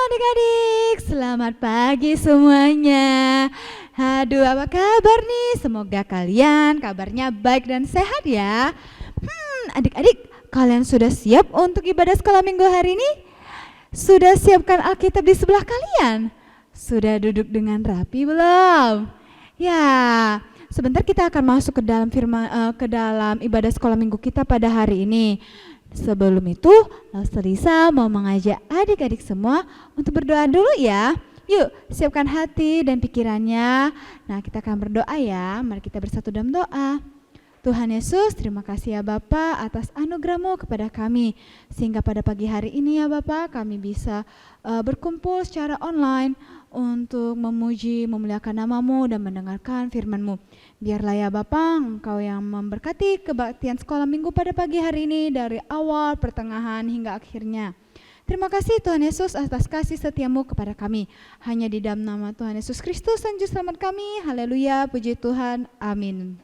adik-adik, selamat pagi semuanya. Aduh, apa kabar nih? Semoga kalian kabarnya baik dan sehat ya. Adik-adik, kalian sudah siap untuk ibadah sekolah minggu hari ini? Sudah siapkan Alkitab di sebelah kalian? Sudah duduk dengan rapi belum? Ya, sebentar kita akan masuk ke dalam ibadah sekolah minggu kita pada hari ini. Sebelum itu, Lisa mau mengajak adik-adik semua untuk berdoa dulu ya. Yuk, siapkan hati dan pikirannya. Nah, kita akan berdoa ya. Mari kita bersatu dalam doa. Tuhan Yesus, terima kasih ya Bapa atas anugerah-Mu kepada kami. Sehingga pada pagi hari ini ya Bapa, kami bisa berkumpul secara online untuk memuji, memuliakan nama-Mu dan mendengarkan firman-Mu. Biarlah ya Bapa, Engkau yang memberkati kebaktian sekolah minggu pada pagi hari ini dari awal, pertengahan hingga akhirnya. Terima kasih Tuhan Yesus atas kasih setia-Mu kepada kami. Hanya di dalam nama Tuhan Yesus Kristus dan Juru Selamat kami. Haleluya, puji Tuhan. Amin.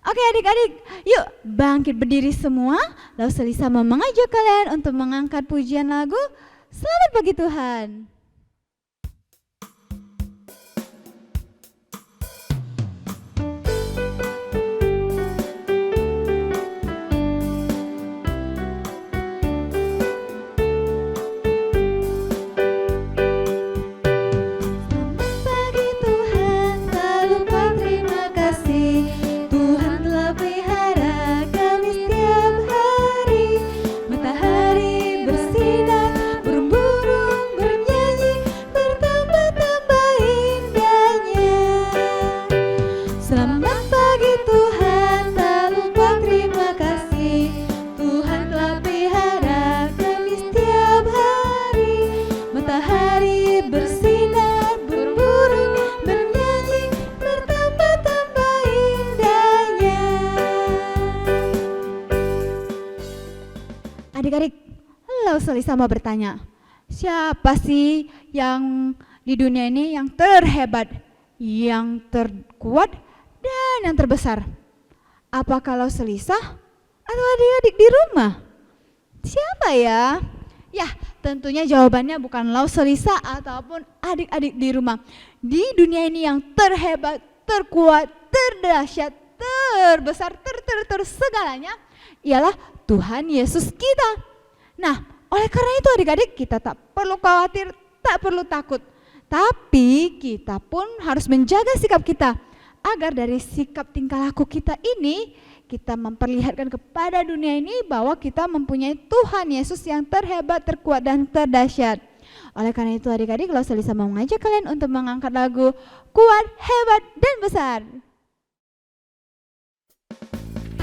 Oke adik-adik, yuk bangkit berdiri semua. Lalu Lisa mau mengajak kalian untuk mengangkat pujian lagu Selamat Pagi Tuhan. Adik-adik, Lisa mau bertanya, siapa sih yang di dunia ini yang terhebat, yang terkuat, dan yang terbesar? Apakah Lisa atau adik-adik di rumah? Siapa ya? Ya, tentunya jawabannya bukan Lisa ataupun adik-adik di rumah. Di dunia ini yang terhebat, terkuat, terdahsyat, terbesar, segalanya ialah Tuhan Yesus kita. Nah, oleh karena itu adik-adik, kita tak perlu khawatir, tak perlu takut. Tapi kita pun harus menjaga sikap kita agar dari sikap tingkah laku kita ini kita memperlihatkan kepada dunia ini bahwa kita mempunyai Tuhan Yesus yang terhebat, terkuat dan terdahsyat. Oleh karena itu adik-adik, Lisa mau mengajak kalian untuk mengangkat lagu Kuat, Hebat dan Besar.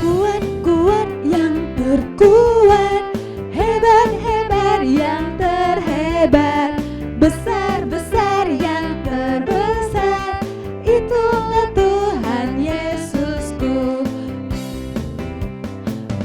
Kuat, kuat yang terkuat, hebat, hebat yang terhebat, besar, besar yang terbesar, itulah Tuhan Yesusku.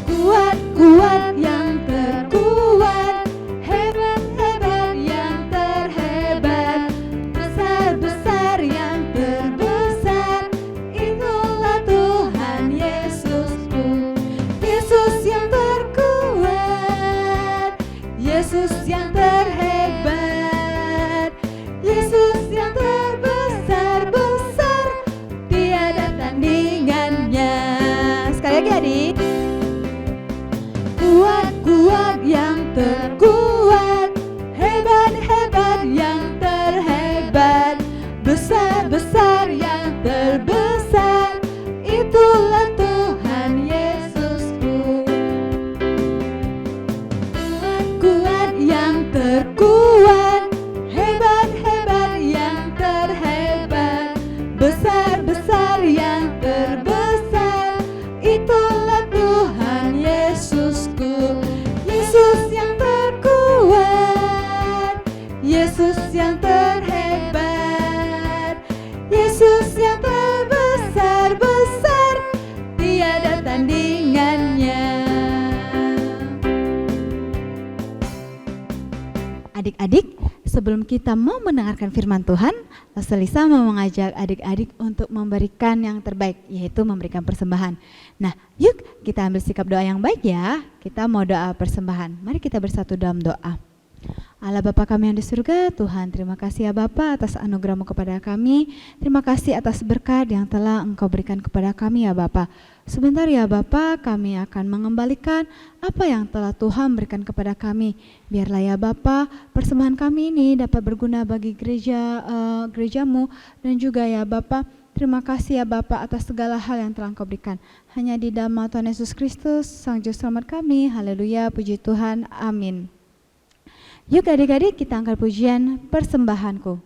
Kuat, kuat yang terkuat, hebat, hebat yang terhebat, besar, besar yang terbesar, itulah Tuhan Yesusku. Yesus yang terkuat, Yesus yang terhebat, Yesus yang terbesar, besar, tiada tandingannya. Sekali lagi adik. Kuat, kuat yang terkuat, hebat, hebat yang terhebat, besar, besar yang terbesar, itulah Tuhan Yesusku. Kuat, kuat yang terkuat, hebat, hebat yang terhebat, besar, besar yang terbesar, itulah Tuhan Yesusku. Yesus yang terkuat, Yesus yang terhebat, Yesus yang terbesar, besar, tiada tandingannya. Adik-adik, sebelum kita mau mendengarkan firman Tuhan, Lisa mau mengajak adik-adik untuk memberikan yang terbaik, yaitu memberikan persembahan. Nah, yuk kita ambil sikap doa yang baik ya. Kita mau doa persembahan. Mari kita bersatu dalam doa. Allah Bapa kami yang di surga, Tuhan terima kasih ya Bapa atas anugerah-Mu kepada kami. Terima kasih atas berkat yang telah Engkau berikan kepada kami ya Bapa. Sebentar ya Bapa, kami akan mengembalikan apa yang telah Tuhan berikan kepada kami. Biarlah ya Bapa, persembahan kami ini dapat berguna bagi gereja-Mu, dan juga ya Bapa, terima kasih ya Bapa atas segala hal yang telah Engkau berikan. Hanya di dalam nama Tuhan Yesus Kristus, Sang Juru Selamat kami. Haleluya, puji Tuhan. Amin. Yuk adik-adik, kita angkat pujian persembahanku.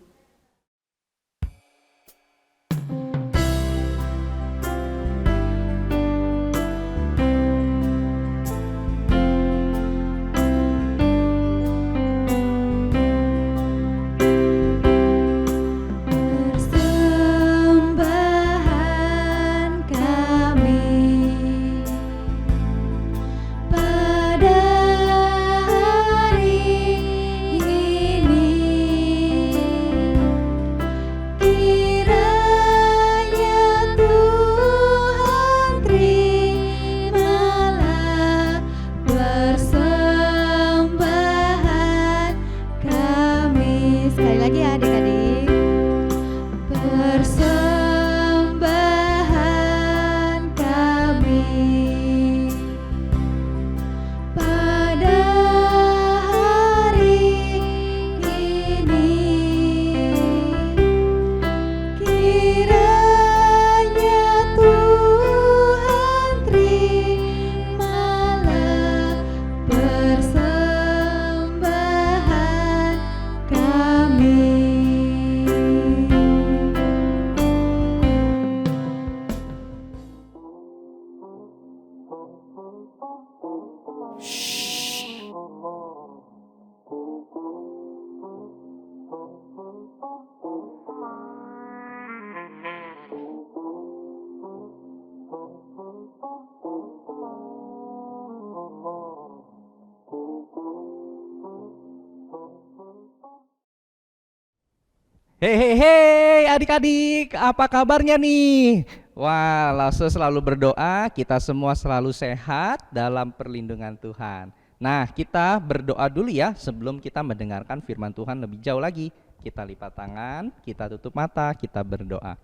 Hei adik-adik, apa kabarnya nih? Wah, Lause selalu berdoa, kita semua selalu sehat dalam perlindungan Tuhan. Nah, kita berdoa dulu ya sebelum kita mendengarkan firman Tuhan lebih jauh lagi. Kita lipat tangan, kita tutup mata, kita berdoa.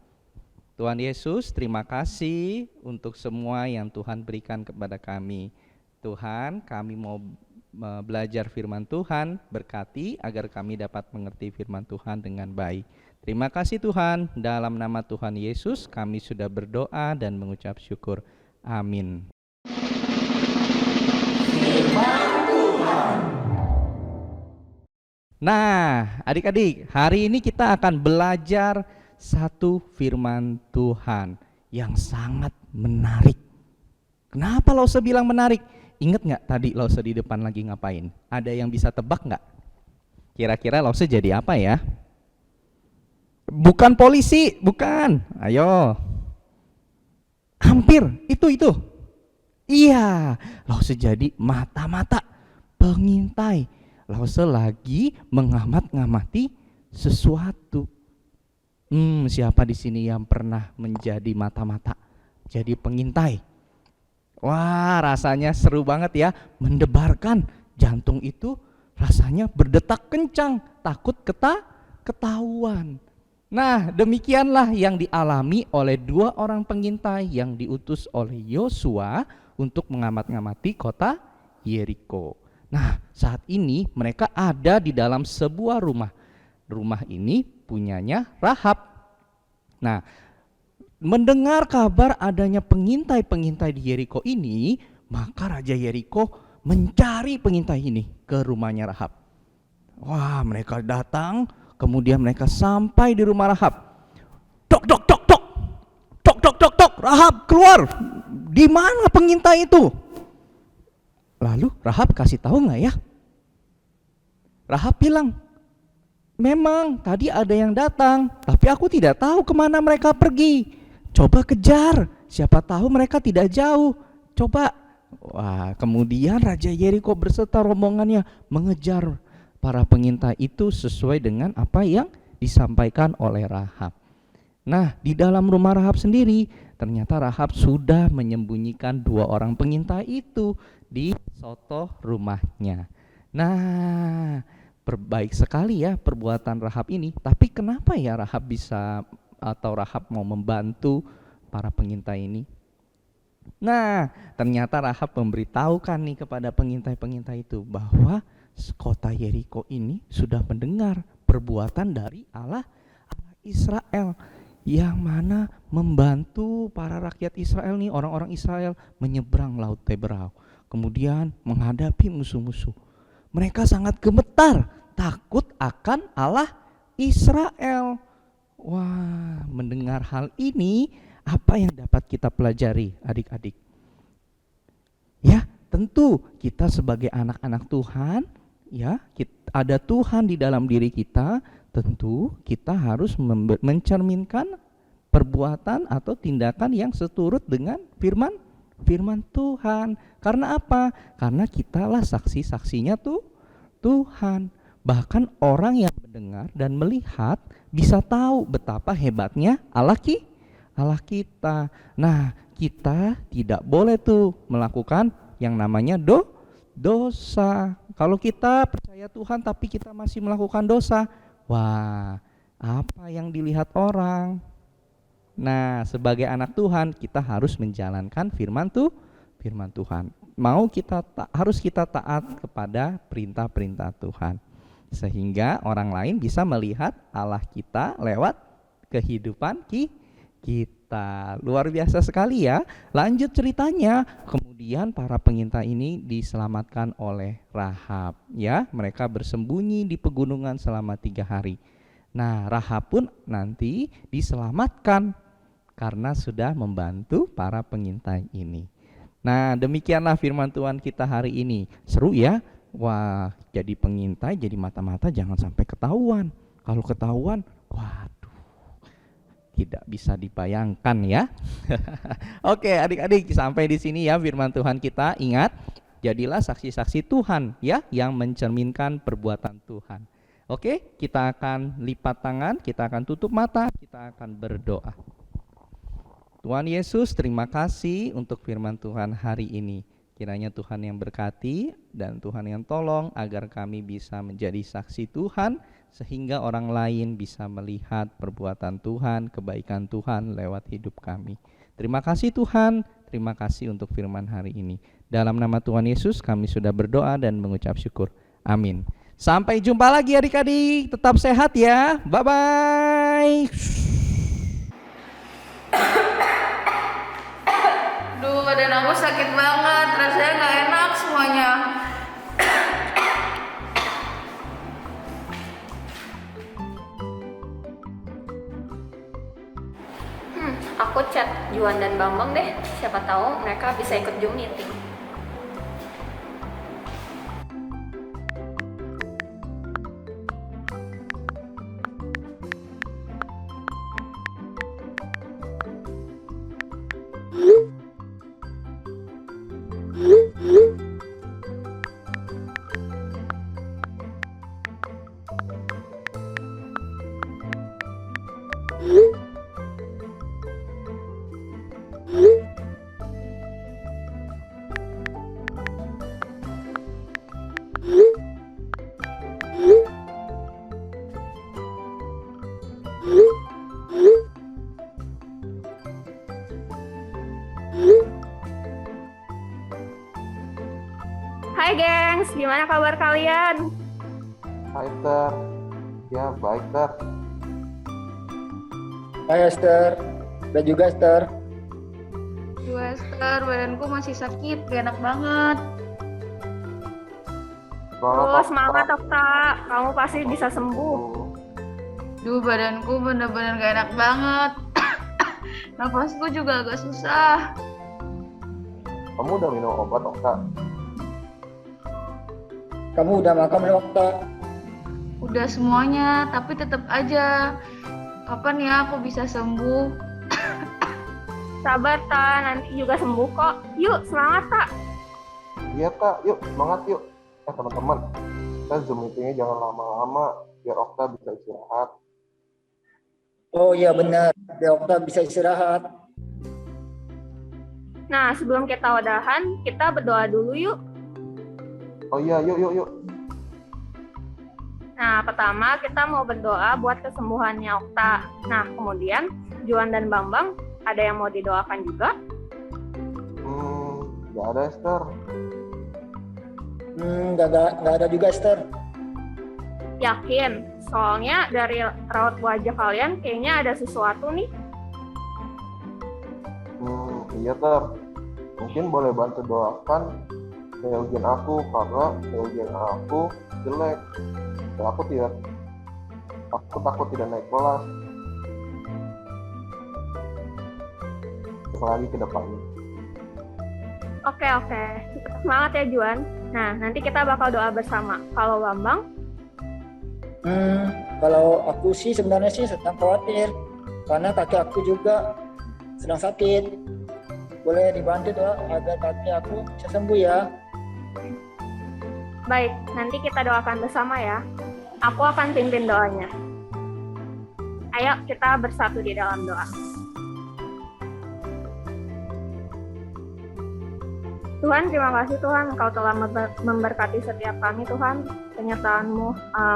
Tuhan Yesus, terima kasih untuk semua yang Tuhan berikan kepada kami. Tuhan, kami mau belajar firman Tuhan, berkati agar kami dapat mengerti firman Tuhan dengan baik. Terima kasih Tuhan, dalam nama Tuhan Yesus kami sudah berdoa dan mengucap syukur. Amin. Firman Tuhan. Nah, adik-adik, hari ini kita akan belajar satu firman Tuhan yang sangat menarik. Kenapa Lause bilang menarik? Ingat nggak tadi Lause di depan lagi ngapain? Ada yang bisa tebak nggak? Kira-kira Lause jadi apa ya? Bukan polisi, bukan. Ayo. Hampir, itu. Iya, Lause jadi mata-mata pengintai. Lause lagi mengamat-ngamati sesuatu. Siapa di sini yang pernah menjadi mata-mata, jadi pengintai? Wah, rasanya seru banget ya, mendebarkan. Jantung itu rasanya berdetak kencang, takut ketahuan. Nah, demikianlah yang dialami oleh dua orang pengintai yang diutus oleh Yosua untuk mengamat-ngamati kota Yeriko. Nah, saat ini mereka ada di dalam sebuah rumah. Rumah ini punyanya Rahab. Nah, mendengar kabar adanya pengintai-pengintai di Yeriko ini, maka Raja Yeriko mencari pengintai ini ke rumahnya Rahab. Wah, mereka datang, kemudian mereka sampai di rumah Rahab. Tok, Rahab keluar. Di mana pengintai itu? Lalu Rahab kasih tahu nggak ya? Rahab bilang, memang tadi ada yang datang, tapi aku tidak tahu kemana mereka pergi. Coba kejar, siapa tahu mereka tidak jauh. Coba. Wah, kemudian Raja Yeriko beserta rombongannya mengejar para pengintai itu sesuai dengan apa yang disampaikan oleh Rahab. Nah, di dalam rumah Rahab sendiri, ternyata Rahab sudah menyembunyikan dua orang pengintai itu di soto rumahnya. Nah, Baik sekali ya perbuatan Rahab ini. Tapi kenapa ya Rahab bisa atau Rahab mau membantu para pengintai ini? Nah, ternyata Rahab memberitahukan nih kepada pengintai-pengintai itu bahwa kota Yeriko ini sudah mendengar perbuatan dari Allah Israel, yang mana membantu para rakyat Israel nih, orang-orang Israel menyeberang Laut Teberau, kemudian menghadapi musuh-musuh. Mereka sangat gemetar, takut akan Allah Israel. Wah, mendengar hal ini, apa yang dapat kita pelajari adik-adik? Ya, tentu kita sebagai anak-anak Tuhan, ya, ada Tuhan di dalam diri kita, tentu kita harus mencerminkan perbuatan atau tindakan yang seturut dengan firman Tuhan. Karena apa? Karena kitalah saksi-saksinya Tuhan. Bahkan orang yang mendengar dan melihat bisa tahu betapa hebatnya Allah kita. Nah, kita tidak boleh tuh melakukan yang namanya dosa. Kalau kita percaya Tuhan tapi kita masih melakukan dosa, wah, apa yang dilihat orang? Nah, sebagai anak Tuhan, kita harus menjalankan firman Tuhan. Harus kita taat kepada perintah-perintah Tuhan. Sehingga orang lain bisa melihat Allah kita lewat kehidupan kita. Luar biasa sekali ya. Lanjut ceritanya. Kemudian para pengintai ini diselamatkan oleh Rahab. Ya, mereka bersembunyi di pegunungan selama 3 hari. Nah, Rahab pun nanti diselamatkan karena sudah membantu para pengintai ini. Nah, demikianlah firman Tuhan kita hari ini. Seru ya? Wah, jadi pengintai, jadi mata-mata jangan sampai ketahuan. Kalau ketahuan, waduh, tidak bisa dibayangkan ya. Oke, adik-adik, sampai di sini ya firman Tuhan kita. Ingat, jadilah saksi-saksi Tuhan ya, yang mencerminkan perbuatan Tuhan. Oke, kita akan lipat tangan, kita akan tutup mata, kita akan berdoa. Tuhan Yesus, terima kasih untuk firman Tuhan hari ini. Kiranya Tuhan yang berkati dan Tuhan yang tolong agar kami bisa menjadi saksi Tuhan, sehingga orang lain bisa melihat perbuatan Tuhan, kebaikan Tuhan lewat hidup kami. Terima kasih Tuhan, terima kasih untuk firman hari ini. Dalam nama Tuhan Yesus kami sudah berdoa dan mengucap syukur. Amin. Sampai jumpa lagi adik-adik, tetap sehat ya. Bye-bye. Duh, badan aku sakit banget, rasanya gak enak semuanya. Aku chat Juan dan Bambang deh, siapa tahu mereka bisa ikut Zoom meeting. Hai gengs, gimana kabar kalian? Hai Ter, ya baik Ter. Hai Esther, dan juga Esther. Duh Esther, badanku masih sakit, gak enak banget. Terus semangat Okta, kamu pasti bisa sembuh. Duh, badanku bener-bener gak enak banget. Nafasku juga agak susah. Kamu udah minum obat Okta? Kamu udah makan belum, Okta? Udah semuanya, tapi tetap aja. Kapan ya aku bisa sembuh? Sabar Ta, nanti juga sembuh kok. Yuk, semangat Ta. Iya Kak, yuk semangat yuk. Teman-teman, kita Zoom meetingnya jangan lama-lama biar Okta bisa istirahat. Oh iya benar, biar Okta bisa istirahat. Nah, sebelum kita udahan, kita berdoa dulu yuk. Oh iya, yuk. Nah, pertama kita mau berdoa buat kesembuhannya Okta. Nah, kemudian Juan dan Bambang, ada yang mau didoakan juga? Nggak ada Esther. Nggak ada juga Esther. Yakin? Soalnya dari raut wajah kalian kayaknya ada sesuatu nih. Iya Ter. Mungkin boleh bantu doakan nilai ujian aku karena nilai ujian aku jelek. Dan aku takut tidak naik kelas. Apalagi ke depannya. Oke. Semangat ya Juan. Nah, nanti kita bakal doa bersama. Kalau Bambang? Kalau aku sih sebenarnya sih sedang khawatir karena kaki aku juga sedang sakit. Boleh dibantu doa agar kaki aku bisa sembuh ya. Baik, nanti kita doakan bersama ya. Aku akan pimpin doanya. Ayo kita bersatu di dalam doa. Tuhan, terima kasih Tuhan, Engkau telah memberkati setiap kami Tuhan, penyertaan-Mu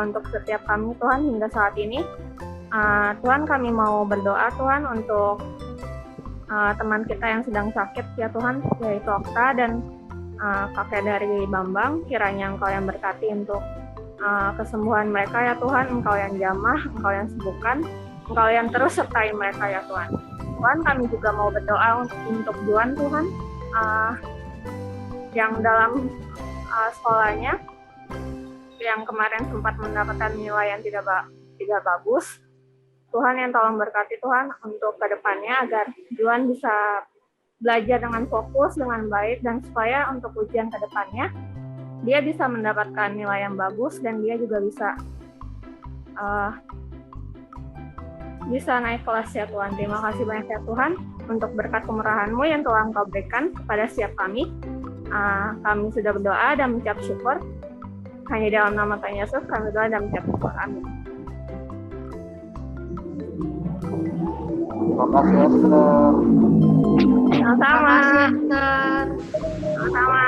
untuk setiap kami Tuhan hingga saat ini. Tuhan, kami mau berdoa Tuhan untuk teman kita yang sedang sakit ya Tuhan, yaitu Okta dan kakek dari Bambang. Kiranya Engkau yang berkati untuk kesembuhan mereka ya Tuhan, Engkau yang jamah, Engkau yang sembuhkan, Engkau yang terus sertai mereka ya Tuhan. Tuhan, kami juga mau berdoa untuk Juan Tuhan, yang dalam sekolahnya yang kemarin sempat mendapatkan nilai yang tidak bagus. Tuhan yang tolong berkati Tuhan untuk kedepannya agar Juan bisa belajar dengan fokus, dengan baik, dan supaya untuk ujian kedepannya dia bisa mendapatkan nilai yang bagus dan dia juga bisa naik kelas ya Tuhan. Terima kasih banyak ya Tuhan untuk berkat kemurahan-Mu yang telah Engkau berikan kepada setiap kami. Kami sudah berdoa dan mengucap syukur. Hanya dalam nama Tuhan Yesus kami berdoa dan mengucap syukur. Amin. Terima kasih Esther. Sama-sama. Esther. Sama-sama.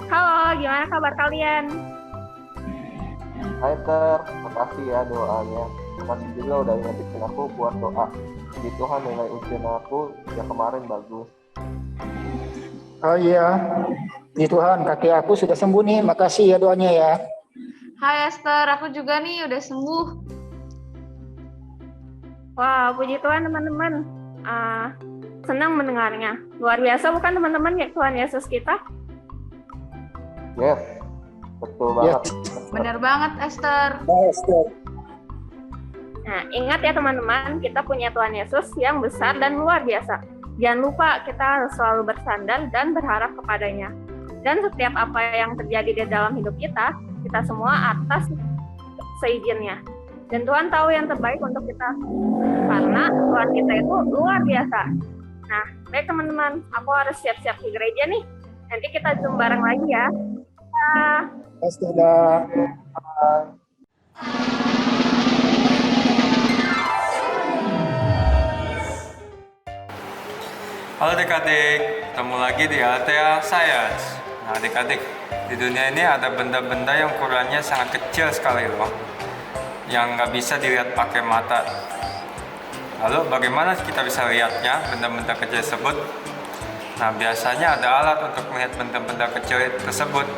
Halo, gimana kabar kalian? Hai Ter, makasih ya doanya. Makasih juga udah ingetin aku buat doa. Jadi Tuhan nilai ujian aku yang kemarin bagus. Oh iya, di Tuhan kaki aku sudah sembuh nih. Makasih ya doanya ya. Hai Esther, aku juga nih udah sembuh. Wah, puji Tuhan teman-teman. Senang mendengarnya. Luar biasa bukan teman-teman ya Tuhan Yesus kita? Yes, betul banget. Bener banget Esther. Esther. Nah, ingat ya teman-teman, kita punya Tuhan Yesus yang besar dan luar biasa. Jangan lupa kita harus selalu bersandar dan berharap kepadanya. Dan setiap apa yang terjadi di dalam hidup kita semua atas seizinnya. Dan Tuhan tahu yang terbaik untuk kita. Karena Tuhan kita itu luar biasa. Nah, baik teman-teman, aku harus siap-siap ke gereja nih. Nanti kita zoom bareng lagi ya. Sudah. Halo adik-adik, ketemu lagi di Altea Science. Nah adik-adik, di dunia ini ada benda-benda yang ukurannya sangat kecil sekali loh, yang nggak bisa dilihat pakai mata. Lalu bagaimana kita bisa lihatnya, benda-benda kecil tersebut? Nah biasanya ada alat untuk melihat benda-benda kecil tersebut.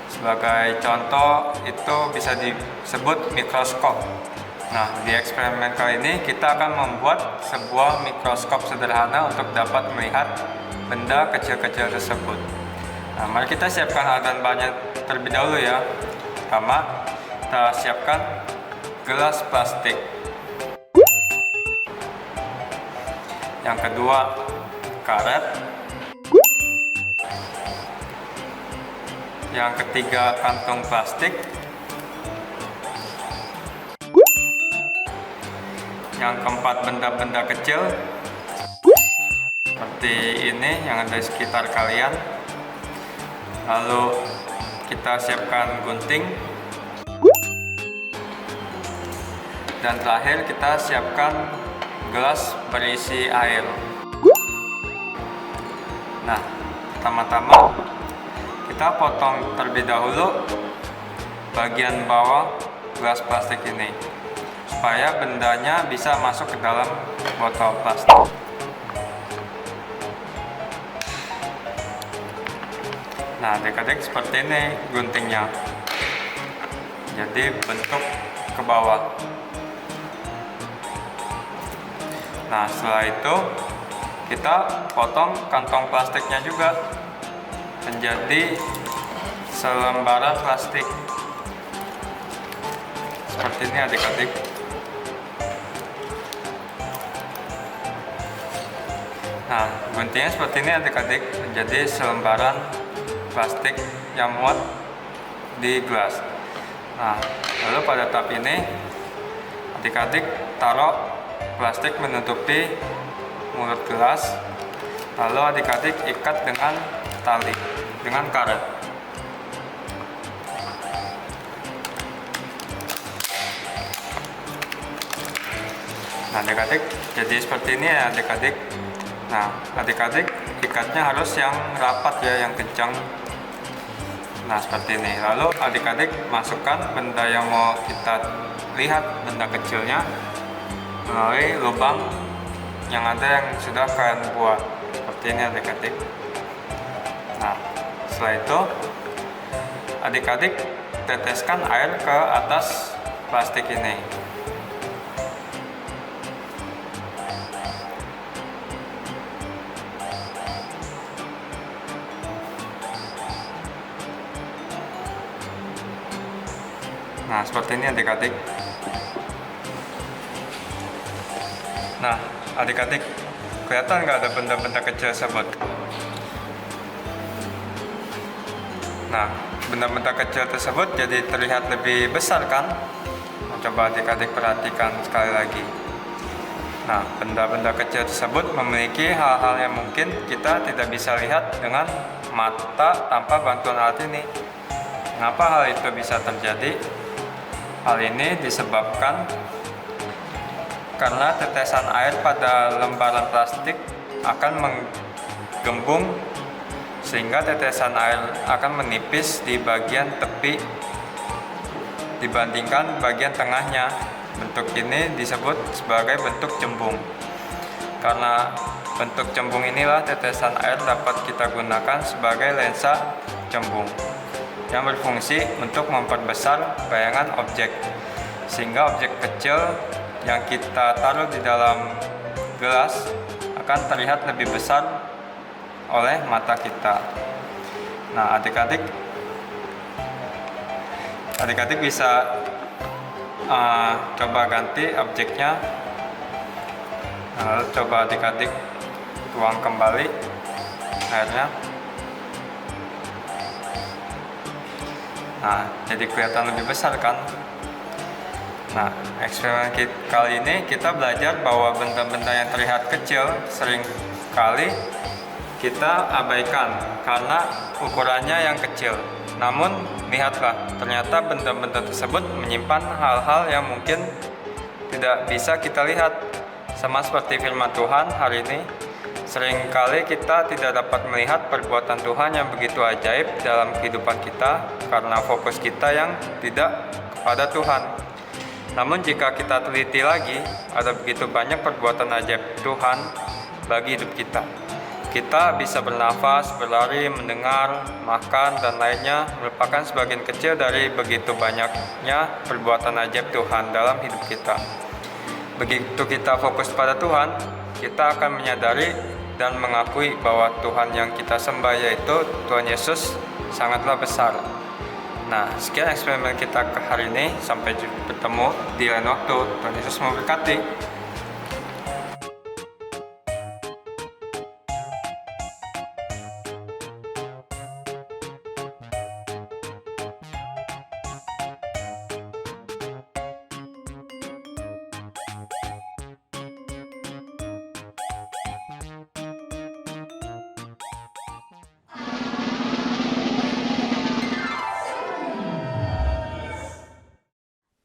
Sebagai contoh, itu bisa disebut mikroskop. Nah, di eksperimen kali ini kita akan membuat sebuah mikroskop sederhana untuk dapat melihat benda kecil-kecil tersebut. Nah, mari kita siapkan alat dan bahannya terlebih dahulu ya. Pertama, kita siapkan gelas plastik. Yang kedua, karet. Yang ketiga, kantong plastik. Yang keempat, benda-benda kecil seperti ini yang ada di sekitar kalian. Lalu kita siapkan gunting. Dan terakhir kita siapkan gelas berisi air. Nah, pertama-tama kita potong terlebih dahulu bagian bawah gelas plastik ini supaya bendanya bisa masuk ke dalam botol plastik. Nah, adik-adik seperti ini guntingnya. Jadi bentuk ke bawah. Nah, setelah itu kita potong kantong plastiknya juga menjadi selembaran plastik. Seperti ini adik-adik. Nah, guntingnya seperti ini adik-adik, menjadi selembaran plastik yang muat di gelas. Nah, lalu pada tahap ini adik-adik taruh plastik menutupi mulut gelas, lalu adik-adik ikat dengan tali, dengan karet. Nah, adik-adik jadi seperti ini ya adik-adik. Nah, adik-adik ikatnya harus yang rapat ya, yang kencang. Nah, seperti ini. Lalu adik-adik masukkan benda yang mau kita lihat, benda kecilnya, melalui lubang yang ada yang sudah kalian buat. Seperti ini adik-adik. Nah, setelah itu adik-adik teteskan air ke atas plastik ini. Nah, seperti ini adik-adik. Nah, adik-adik, kelihatan nggak ada benda-benda kecil tersebut? Nah, benda-benda kecil tersebut jadi terlihat lebih besar kan? Coba adik-adik perhatikan sekali lagi. Nah, benda-benda kecil tersebut memiliki hal-hal yang mungkin kita tidak bisa lihat dengan mata tanpa bantuan alat ini. Mengapa hal itu bisa terjadi? Hal ini disebabkan karena tetesan air pada lembaran plastik akan menggembung sehingga tetesan air akan menipis di bagian tepi dibandingkan bagian tengahnya. Bentuk ini disebut sebagai bentuk cembung. Karena bentuk cembung inilah tetesan air dapat kita gunakan sebagai lensa cembung yang berfungsi untuk memperbesar bayangan objek, sehingga objek kecil yang kita taruh di dalam gelas akan terlihat lebih besar oleh mata kita. Nah, adik-adik bisa coba ganti objeknya. Lalu coba adik-adik tuang kembali airnya. Nah, jadi kelihatan lebih besar kan? Nah, eksperimen kali ini kita belajar bahwa benda-benda yang terlihat kecil sering kali kita abaikan karena ukurannya yang kecil. Namun, lihatlah, ternyata benda-benda tersebut menyimpan hal-hal yang mungkin tidak bisa kita lihat. Sama seperti firman Tuhan hari ini, seringkali kita tidak dapat melihat perbuatan Tuhan yang begitu ajaib dalam kehidupan kita karena fokus kita yang tidak kepada Tuhan. Namun jika kita teliti lagi, ada begitu banyak perbuatan ajaib Tuhan bagi hidup kita. Kita bisa bernafas, berlari, mendengar, makan, dan lainnya merupakan sebagian kecil dari begitu banyaknya perbuatan ajaib Tuhan dalam hidup kita. Begitu kita fokus pada Tuhan, kita akan menyadari dan mengakui bahwa Tuhan yang kita sembah, yaitu Tuhan Yesus, sangatlah besar. Nah, sekian eksperimen kita ke hari ini. Sampai bertemu di lain waktu. Tuhan Yesus memberkati.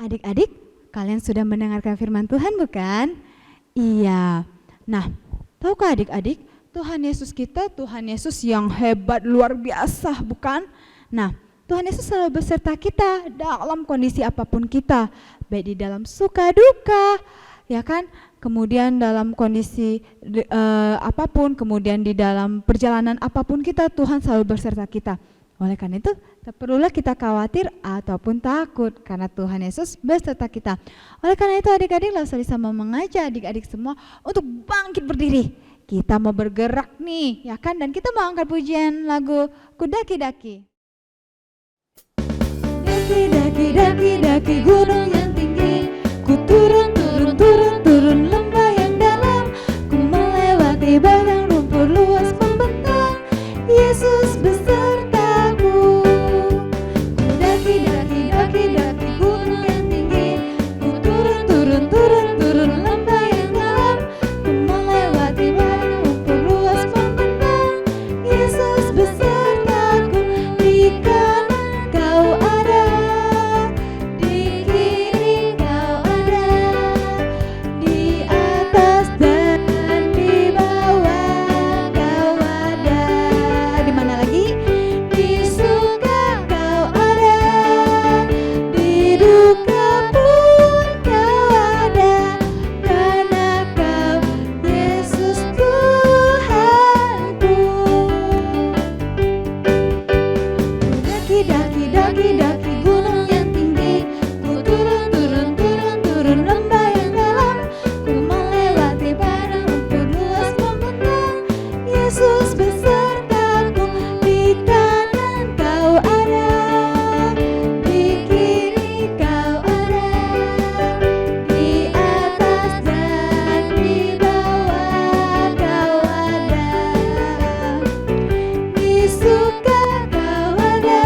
Adik-adik, kalian sudah mendengarkan firman Tuhan bukan? Iya. Nah, tahukah adik-adik, Tuhan Yesus kita, Tuhan Yesus yang hebat, luar biasa bukan? Nah, Tuhan Yesus selalu beserta kita dalam kondisi apapun kita, baik di dalam suka duka, ya kan? Kemudian dalam kondisi apapun, kemudian di dalam perjalanan apapun kita, Tuhan selalu beserta kita. Oleh karena itu, tak perlulah kita khawatir ataupun takut karena Tuhan Yesus beserta kita. Oleh karena itu adik-adik, Lausa Lisa mau mengajak adik-adik semua untuk bangkit berdiri. Kita mau bergerak nih, ya kan? Dan kita mau angkat pujian lagu Kudaki-daki. Daki-daki gunung yang tinggi, ku turun lembah yang dalam, ku melewati padang rumput luas membentang, Yesus besertaku. Ku daki gunung yang tinggi, ku turun lembah yang dalam, ku melewati padang rumput luas membentang, Yesus besertaku. Di kanan kau ada, di kiri kau ada, di atas dan di bawah kau ada. Di mana lagi? Di suka kau ada, di duka pun kau ada, karena kau Yesus Tuhanku. Daki gunung yang tinggi, ku turun lembah yang dalam, ku melewati padang rumput luas membentang, Yesus besertaku. Di kanan kau ada, di kiri kau ada, di atas dan di bawah kau ada, di suka kau ada,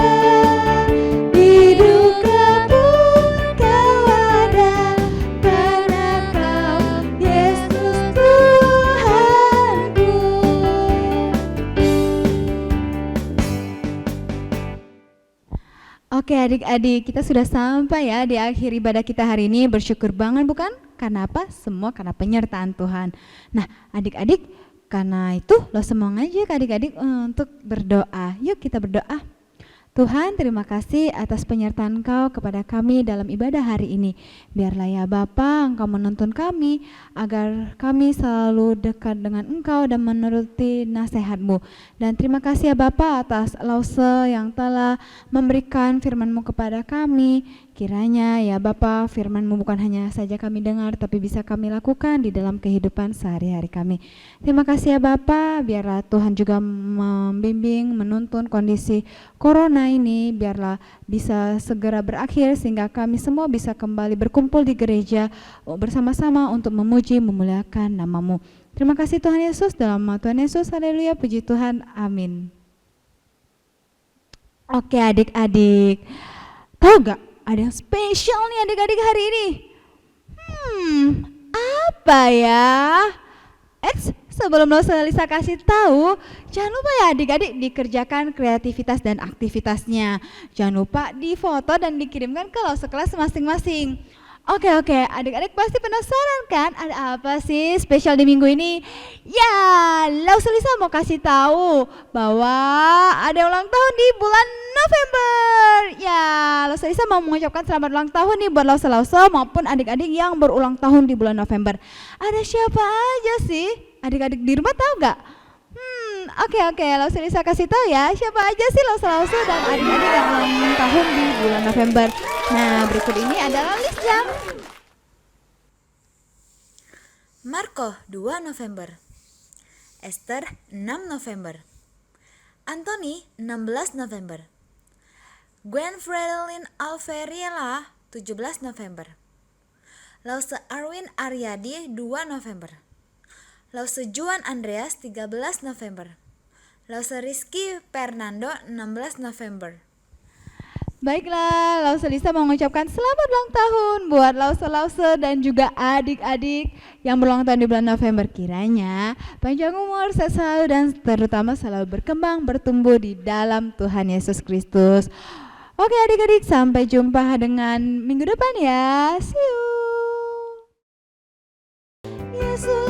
di duka pun kau ada, karena kau Yesus Tuhanku. Oke adik-adik, kita sudah sampai ya di akhir ibadah kita hari ini. Bersyukur banget bukan? Karena apa? Semua karena penyertaan Tuhan. Nah adik-adik, karena itu lo semua ngajak adik-adik untuk berdoa. Yuk kita berdoa. Tuhan, terima kasih atas penyertaan Engkau kepada kami dalam ibadah hari ini. Biarlah ya Bapa, Engkau menuntun kami agar kami selalu dekat dengan Engkau dan menuruti nasihat-Mu. Dan terima kasih ya Bapa atas Lause yang telah memberikan firman-Mu kepada kami. Kiranya ya Bapa, firman-Mu bukan hanya saja kami dengar, tapi bisa kami lakukan di dalam kehidupan sehari-hari kami. Terima kasih ya Bapa, biarlah Tuhan juga membimbing, menuntun kondisi corona ini, biarlah bisa segera berakhir sehingga kami semua bisa kembali berkumpul di gereja bersama-sama untuk memuji, memuliakan nama-Mu. Terima kasih Tuhan Yesus, dalam nama Tuhan Yesus, haleluya, puji Tuhan, amin. Oke adik-adik, tahu gak? Ada yang spesial nih adik-adik hari ini. Apa ya? Sebelum Lausa Lisa kasih tahu, jangan lupa ya adik-adik dikerjakan kreativitas dan aktivitasnya. Jangan lupa difoto dan dikirimkan ke Lausa kelas masing-masing. Oke, adik-adik pasti penasaran kan ada apa sih spesial di minggu ini? Ya, Lausa Lisa mau kasih tahu bahwa ada ulang tahun di bulan November. Ya, Lausa Lisa mau mengucapkan selamat ulang tahun nih buat Lausa maupun adik-adik yang berulang tahun di bulan November. Ada siapa aja sih? Adik-adik di rumah tahu gak? Oke, Lause Lisa kasih tahu ya, siapa aja sih Lause dan adik-adik yang ulang tahun di bulan November. Nah, berikut ini adalah list jam. Marco 2 November, Esther 6 November, Anthony 16 November, Gwen Fredelin Alveriela 17 November, Lause Arwin Aryadi 2 November, Lause Juan Andreas 13 November, Lause Rizky Fernando 16 November. Baiklah, Lause Lisa mau mengucapkan selamat ulang tahun buat Lause dan juga adik-adik yang berulang tahun di bulan November. Kiranya panjang umur, sehat selalu, dan terutama selalu berkembang, bertumbuh di dalam Tuhan Yesus Kristus. Oke adik-adik, sampai jumpa dengan minggu depan ya. See you. Yesus